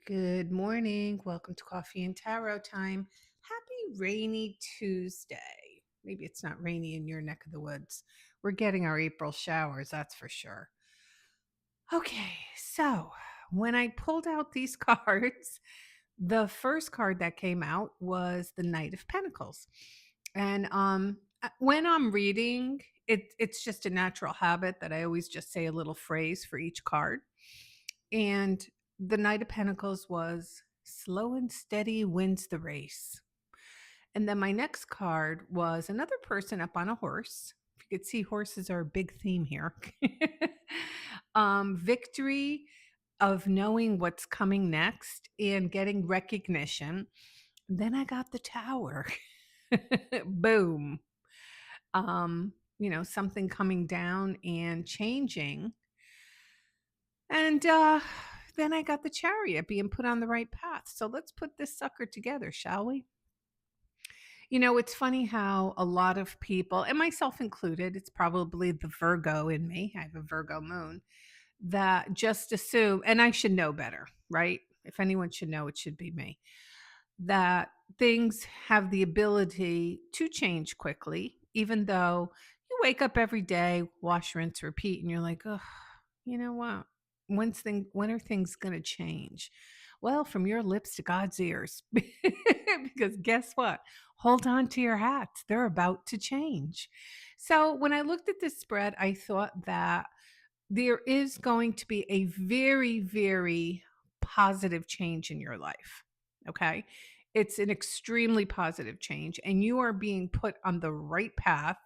Good morning. Welcome to Coffee and Tarot time. Happy rainy Tuesday. Maybe it's not rainy in your neck of the woods. We're getting our April showers, that's for sure. Okay, so when I pulled out these cards, the first card that came out was the Knight of Pentacles. And when I'm reading, it's just a natural habit that I always just say a little phrase for each card. And the Knight of Pentacles was slow and steady wins the race. And then my next card was another person up on a horse. If you could see, horses are a big theme here. Victory of knowing what's coming next and getting recognition. Then I got the tower. Boom. Something coming down and changing. And then I got the chariot being put on the right path. So let's put this sucker together, shall we? It's funny how a lot of people, and myself included, it's probably the Virgo in me. I have a Virgo moon that just assume, and I should know better, right? If anyone should know, it should be me, that things have the ability to change quickly, even though you wake up every day, wash, rinse, repeat, and you're like, oh, you know what? When are things going to change? Well, from your lips to God's ears. Because guess what? Hold on to your hats. They're about to change. So when I looked at this spread, I thought that there is going to be a very, very positive change in your life. Okay. It's an extremely positive change, and you are being put on the right path,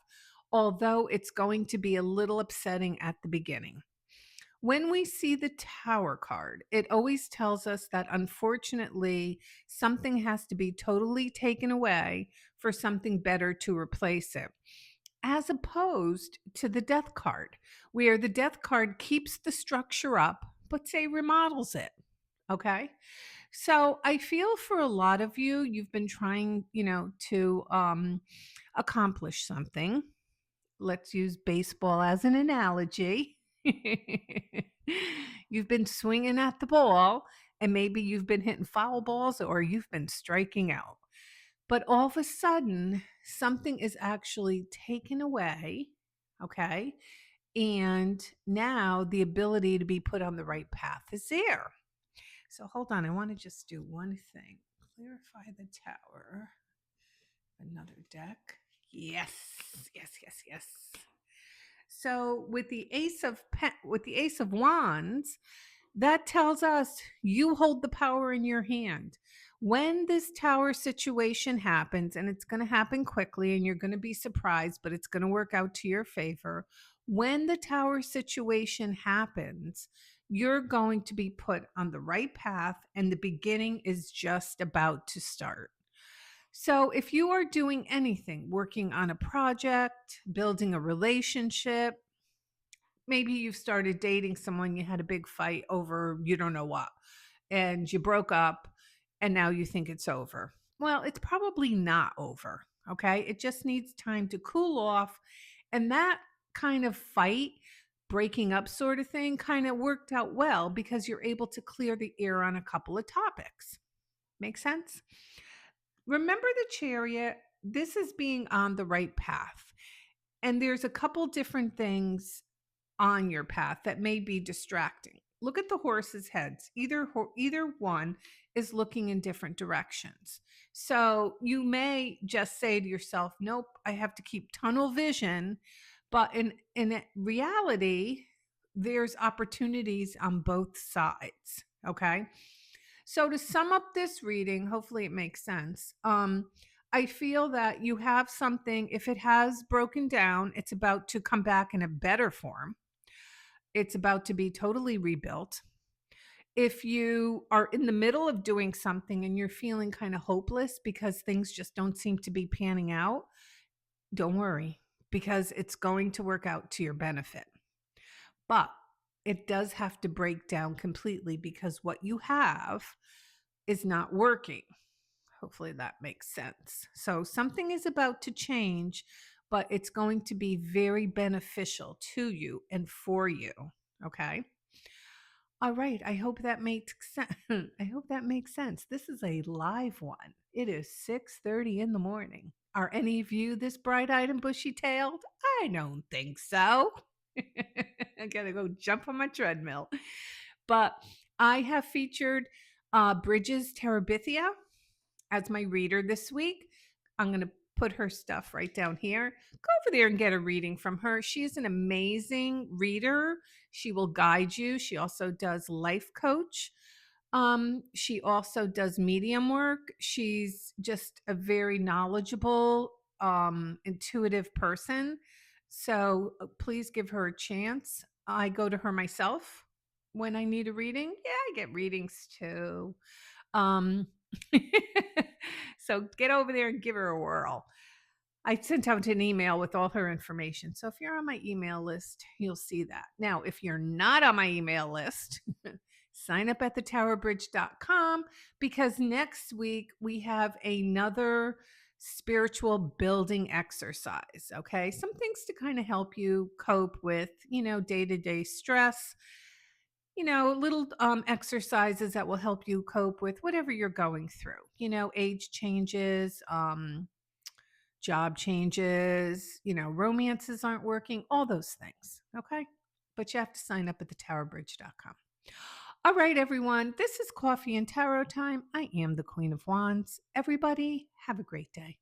although it's going to be a little upsetting at the beginning. When we see the Tower card, it always tells us that unfortunately something has to be totally taken away for something better to replace it, as opposed to the Death card, where the Death card keeps the structure up, but say remodels it. Okay. So I feel for a lot of you, you've been trying, to accomplish something. Let's use baseball as an analogy. You've been swinging at the ball, and maybe you've been hitting foul balls or you've been striking out. But all of a sudden, something is actually taken away. Okay. And now the ability to be put on the right path is there. So hold on. I want to just do one thing. Clarify the tower. Another deck. Yes. Yes, yes, yes. So with the Ace of Wands, that tells us you hold the power in your hand. When this tower situation happens, and it's going to happen quickly and you're going to be surprised, but it's going to work out to your favor. When the tower situation happens, you're going to be put on the right path, and the beginning is just about to start. So, if you are doing anything, working on a project, building a relationship, maybe you've started dating someone, you had a big fight over you don't know what, and you broke up, and now you think it's over. Well, it's probably not over. Okay. It just needs time to cool off. And that kind of fight, breaking up sort of thing, kind of worked out well because you're able to clear the air on a couple of topics. Make sense? Remember the chariot. This is being on the right path. And there's a couple different things on your path that may be distracting. Look at the horses' heads. Either one is looking in different directions. So you may just say to yourself, "Nope, I have to keep tunnel vision." But in reality, there's opportunities on both sides. Okay. So to sum up this reading, hopefully it makes sense. I feel that you have something, if it has broken down, it's about to come back in a better form. It's about to be totally rebuilt. If you are in the middle of doing something and you're feeling kind of hopeless because things just don't seem to be panning out, don't worry, because it's going to work out to your benefit. But it does have to break down completely because what you have is not working. Hopefully that makes sense. So something is about to change, but it's going to be very beneficial to you and for you. Okay. All right. I hope that makes sense. I hope that makes sense. This is a live one. It is 6:30 in the morning. Are any of you this bright-eyed and bushy-tailed? I don't think so. I gotta go jump on my treadmill. But I have featured Bridges Terabithia as my reader this week. I'm going to put her stuff right down here. Go over there and get a reading from her. She's an amazing reader. She will guide you. She also does life coach. She also does medium work. She's just a very knowledgeable, intuitive person. So please give her a chance. I go to her myself when I need a reading. Yeah, I get readings too. Um, so get over there and give her a whirl. I sent out an email with all her information. So if you're on my email list, you'll see that. Now, if you're not on my email list, sign up at thetowerbridge.com because next week we have another spiritual building exercise. Okay. Some things to kind of help you cope with, day to day stress, little exercises that will help you cope with whatever you're going through, age changes, job changes, romances aren't working, all those things. Okay. But you have to sign up at thetowerbridge.com. All right, everyone. This is Coffee and Tarot time. I am the Queen of Wands. Everybody, have a great day.